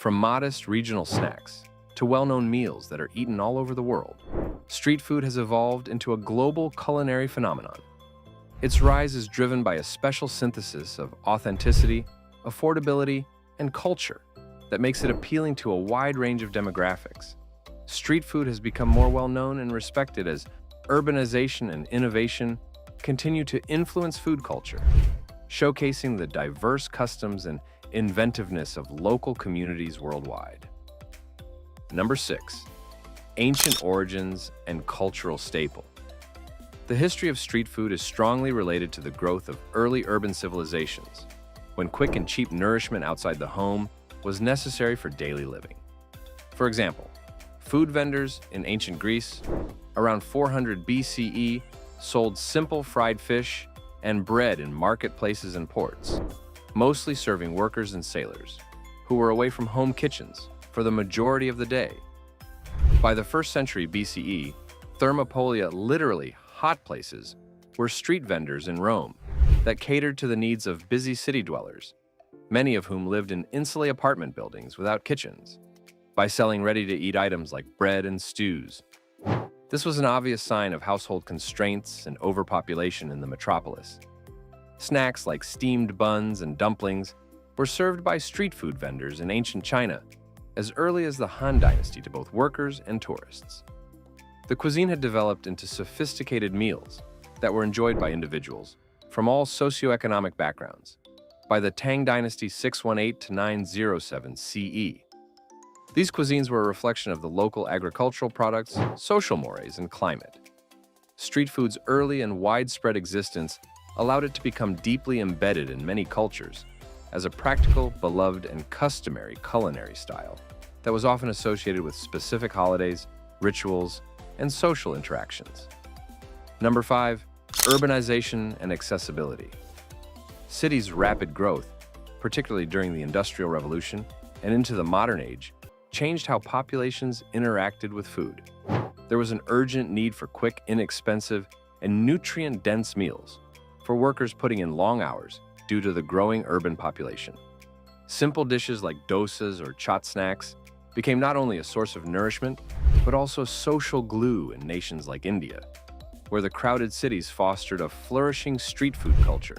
From modest regional snacks to well-known meals that are eaten all over the world, street food has evolved into a global culinary phenomenon. Its rise is driven by a special synthesis of authenticity, affordability, and culture that makes it appealing to a wide range of demographics. Street food has become more well-known and respected as urbanization and innovation continue to influence food culture, showcasing the diverse customs and inventiveness of local communities worldwide. Number 6. Ancient origins and cultural staple. The history of street food is strongly related to the growth of early urban civilizations, when quick and cheap nourishment outside the home was necessary for daily living. For example, food vendors in ancient Greece, around 400 BCE, sold simple fried fish and bread in marketplaces and ports, mostly serving workers and sailors, who were away from home kitchens for the majority of the day. By the 1st century BCE, Thermopolia, literally hot places, were street vendors in Rome that catered to the needs of busy city dwellers, many of whom lived in insulated apartment buildings without kitchens. By selling ready-to-eat items like bread and stews, this was an obvious sign of household constraints and overpopulation in the metropolis. Snacks like steamed buns and dumplings were served by street food vendors in ancient China as early as the Han Dynasty to both workers and tourists. The cuisine had developed into sophisticated meals that were enjoyed by individuals from all socioeconomic backgrounds by the Tang Dynasty 618 to 907 CE. These cuisines were a reflection of the local agricultural products, social mores, and climate. Street food's early and widespread existence allowed it to become deeply embedded in many cultures as a practical, beloved, and customary culinary style that was often associated with specific holidays, rituals, and social interactions. Number 5. Urbanization and accessibility. Cities' rapid growth, particularly during the Industrial Revolution and into the modern age, changed how populations interacted with food. There was an urgent need for quick, inexpensive, and nutrient-dense meals for workers putting in long hours due to the growing urban population. Simple dishes like dosas or chaat snacks became not only a source of nourishment, but also social glue in nations like India, where the crowded cities fostered a flourishing street food culture,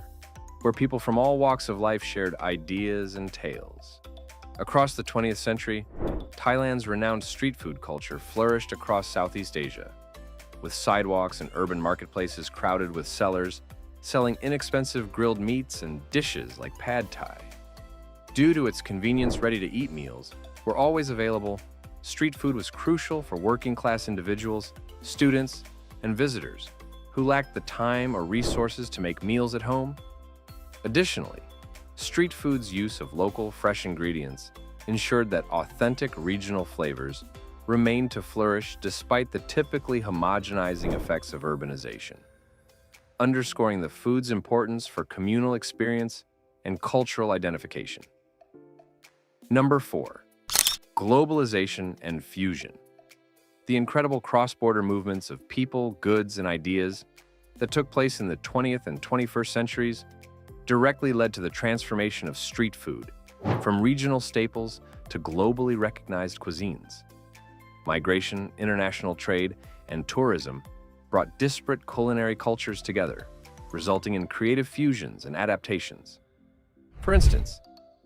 where people from all walks of life shared ideas and tales. Across the 20th century, Thailand's renowned street food culture flourished across Southeast Asia, with sidewalks and urban marketplaces crowded with sellers selling inexpensive grilled meats and dishes like pad thai. Due to its convenience, ready-to-eat meals were always available. Street food was crucial for working-class individuals, students, and visitors who lacked the time or resources to make meals at home. Additionally, street food's use of local, fresh ingredients ensured that authentic regional flavors remained to flourish despite the typically homogenizing effects of urbanization, underscoring the food's importance for communal experience and cultural identification. Number 4. Globalization and fusion. The incredible cross-border movements of people, goods, and ideas that took place in the 20th and 21st centuries directly led to the transformation of street food, from regional staples to globally recognized cuisines. Migration, international trade, and tourism brought disparate culinary cultures together, resulting in creative fusions and adaptations. For instance,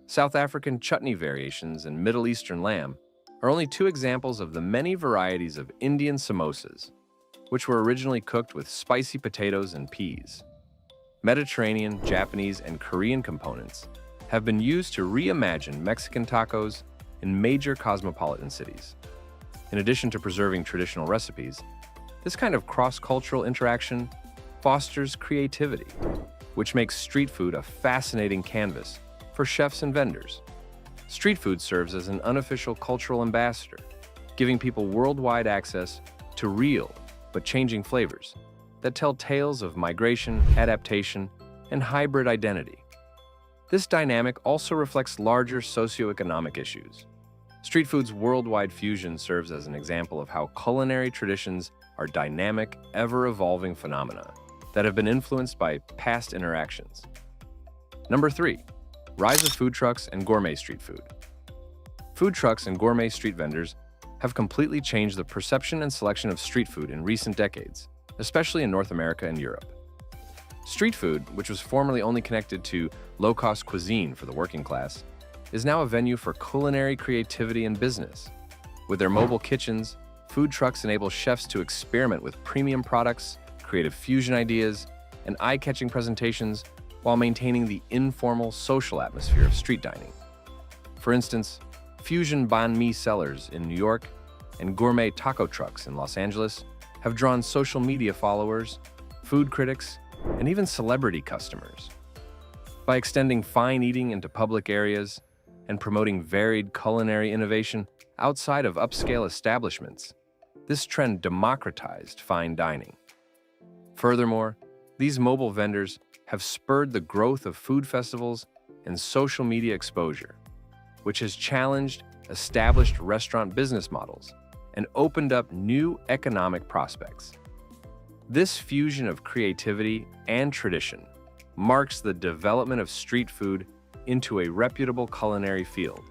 South African chutney variations and Middle Eastern lamb are only 2 examples of the many varieties of Indian samosas, which were originally cooked with spicy potatoes and peas. Mediterranean, Japanese, and Korean components have been used to reimagine Mexican tacos in major cosmopolitan cities. In addition to preserving traditional recipes, this kind of cross-cultural interaction fosters creativity, which makes street food a fascinating canvas for chefs and vendors. Street food serves as an unofficial cultural ambassador, giving people worldwide access to real but changing flavors that tell tales of migration, adaptation, and hybrid identity. This dynamic also reflects larger socioeconomic issues. Street food's worldwide fusion serves as an example of how culinary traditions are dynamic, ever-evolving phenomena that have been influenced by past interactions. Number 3. Rise of food trucks and gourmet street food. Food trucks and gourmet street vendors have completely changed the perception and selection of street food in recent decades, especially in North America and Europe. Street food, which was formerly only connected to low-cost cuisine for the working class, is now a venue for culinary creativity and business. With their mobile kitchens, food trucks enable chefs to experiment with premium products, creative fusion ideas, and eye-catching presentations while maintaining the informal, social atmosphere of street dining. For instance, fusion banh mi sellers in New York and gourmet taco trucks in Los Angeles have drawn social media followers, food critics, and even celebrity customers. By extending fine eating into public areas and promoting varied culinary innovation outside of upscale establishments, this trend democratized fine dining. Furthermore, these mobile vendors have spurred the growth of food festivals and social media exposure, which has challenged established restaurant business models and opened up new economic prospects. This fusion of creativity and tradition marks the development of street food into a reputable culinary field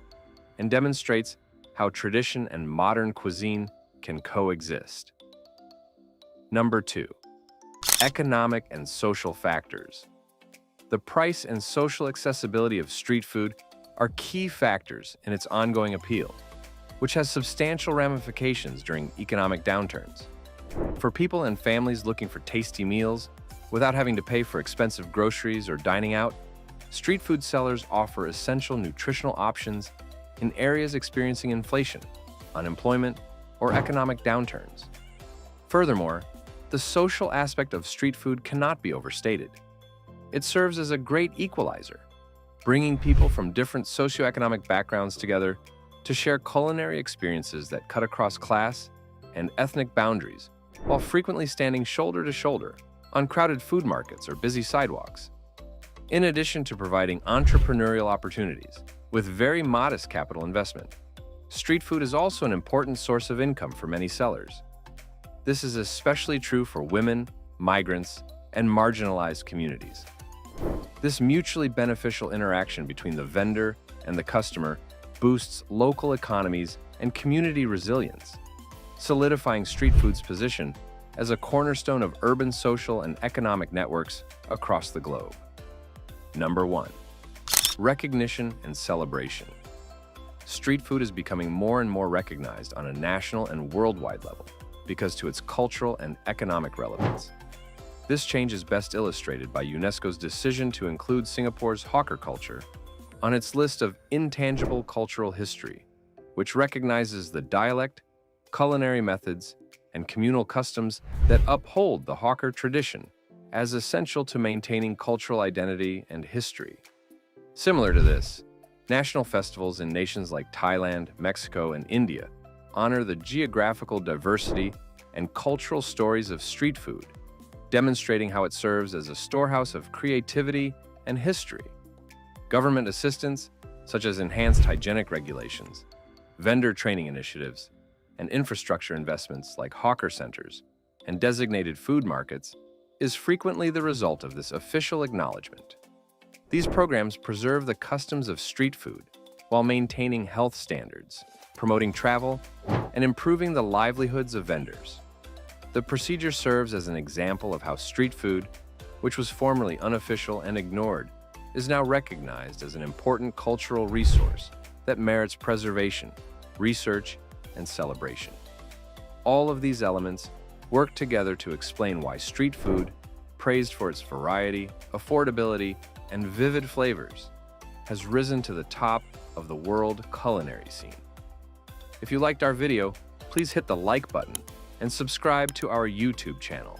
and demonstrates how tradition and modern cuisine can coexist. Number 2. Economic and social factors. The price and social accessibility of street food are key factors in its ongoing appeal, which has substantial ramifications during economic downturns. For people and families looking for tasty meals without having to pay for expensive groceries or dining out, street food sellers offer essential nutritional options in areas experiencing inflation, unemployment, or economic downturns. Furthermore, the social aspect of street food cannot be overstated. It serves as a great equalizer, bringing people from different socioeconomic backgrounds together to share culinary experiences that cut across class and ethnic boundaries, while frequently standing shoulder to shoulder on crowded food markets or busy sidewalks. In addition to providing entrepreneurial opportunities with very modest capital investment, street food is also an important source of income for many sellers. This is especially true for women, migrants, and marginalized communities. This mutually beneficial interaction between the vendor and the customer boosts local economies and community resilience, solidifying street food's position as a cornerstone of urban social and economic networks across the globe. Number 1. Recognition and celebration. Street food is becoming more and more recognized on a national and worldwide level because to its cultural and economic relevance. This change is best illustrated by UNESCO's decision to include Singapore's hawker culture on its list of intangible cultural history, which recognizes the dialect, culinary methods, and communal customs that uphold the hawker tradition as essential to maintaining cultural identity and history. Similar to this, national festivals in nations like Thailand, Mexico, and India honor the geographical diversity and cultural stories of street food, demonstrating how it serves as a storehouse of creativity and history. Government assistance, such as enhanced hygienic regulations, vendor training initiatives, and infrastructure investments like hawker centers and designated food markets, is frequently the result of this official acknowledgement. These programs preserve the customs of street food while maintaining health standards, promoting travel, and improving the livelihoods of vendors. The procedure serves as an example of how street food, which was formerly unofficial and ignored, is now recognized as an important cultural resource that merits preservation, research, and celebration. All of these elements work together to explain why street food, praised for its variety, affordability, and vivid flavors, has risen to the top of the world culinary scene. If you liked our video, please hit the like button and subscribe to our YouTube channel.